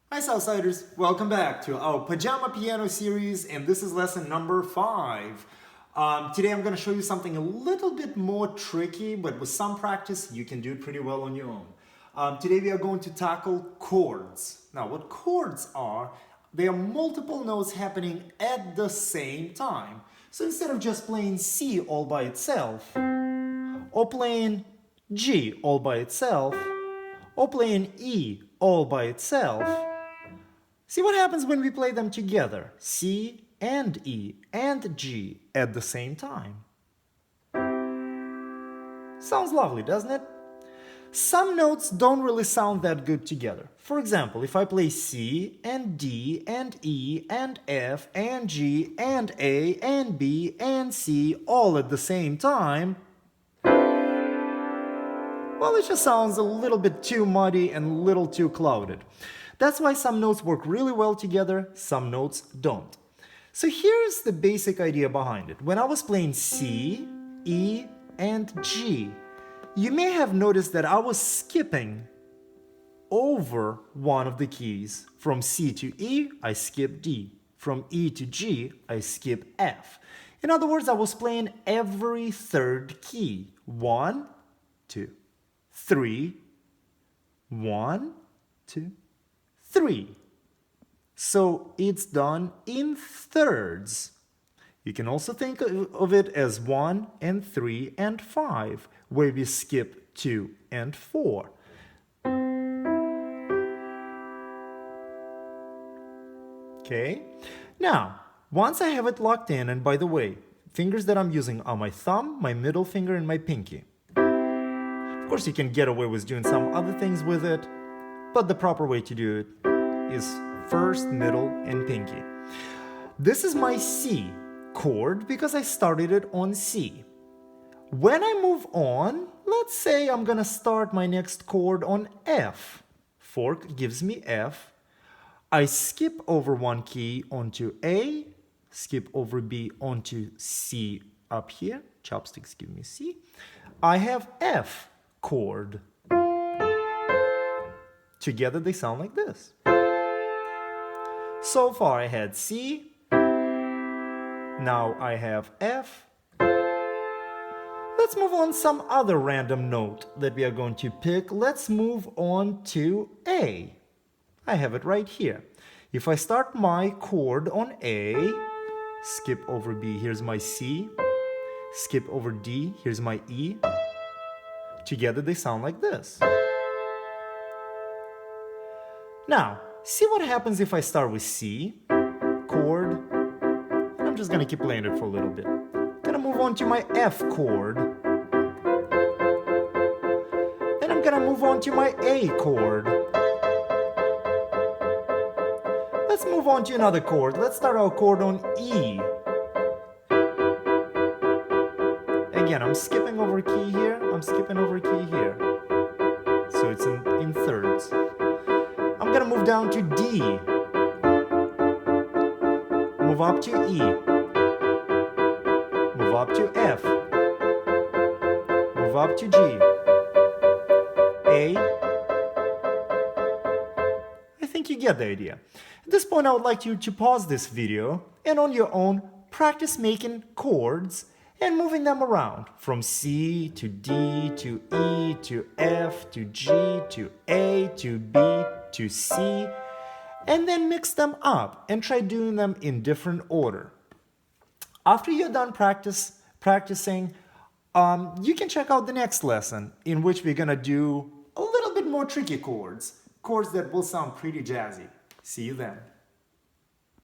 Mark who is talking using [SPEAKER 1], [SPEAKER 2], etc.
[SPEAKER 1] Hi Southsiders, welcome back to our Pajama Piano series, and this is lesson number 5. Today I'm going to show you something a little bit more tricky, but with some practice you can do it pretty well on your own. Today we are going to tackle chords. Now what chords are, they are multiple notes happening at the same time. So instead of just playing C all by itself, or playing G all by itself, or playing E all by itself, see what happens when we play them together, C and E and G at the same time. Sounds lovely, doesn't it? Some notes don't really sound that good together. For example, if I play C and D and E and F and G and A and B and C all at the same time, well, it just sounds a little bit too muddy and a little too clouded. That's why some notes work really well together, some notes don't. So here's the basic idea behind it. When I was playing C, E, and G, you may have noticed that I was skipping over one of the keys. From C to E, I skip D. From E to G, I skip F. In other words, I was playing every third key. 1, 2, 3, 1, 2, 3. So it's done in thirds. You can also think of it as 1 and 3 and 5, where we skip 2 and 4. Okay? Now, once I have it locked in, and by the way, fingers that I'm using are my thumb, my middle finger, and my pinky. Of course, you can get away with doing some other things with it, but the proper way to do it is first, middle, and pinky. This is my C chord because I started it on C. When I move on, let's say I'm gonna start my next chord on F. Fork gives me F. I skip over one key onto A, skip over B onto C up here. Chopsticks give me C. I have F chord. Together they sound like this. So far I had C, now I have F. Let's move on some other random note that we are going to pick. Let's move on to A. I have it right here. If I start my chord on A, skip over B, here's my C, skip over D, here's my E. Together they sound like this. Now, see what happens if I start with C, chord, and I'm just gonna keep playing it for a little bit. Gonna move on to my F chord. Then I'm gonna move on to my A chord. Let's move on to another chord. Let's start our chord on E. Again, I'm skipping over a key here, I'm skipping over a key here. So it's in thirds. I'm gonna move down to D, move up to E, move up to F, move up to G, A. I think you get the idea. At this point I would like you to pause this video and on your own practice making chords and moving them around from C to D to E to F to G to A to B to C, and then mix them up and try doing them in different order. After you're done practicing, you can check out the next lesson in which we're gonna do a little bit more tricky chords that will sound pretty jazzy. See you then.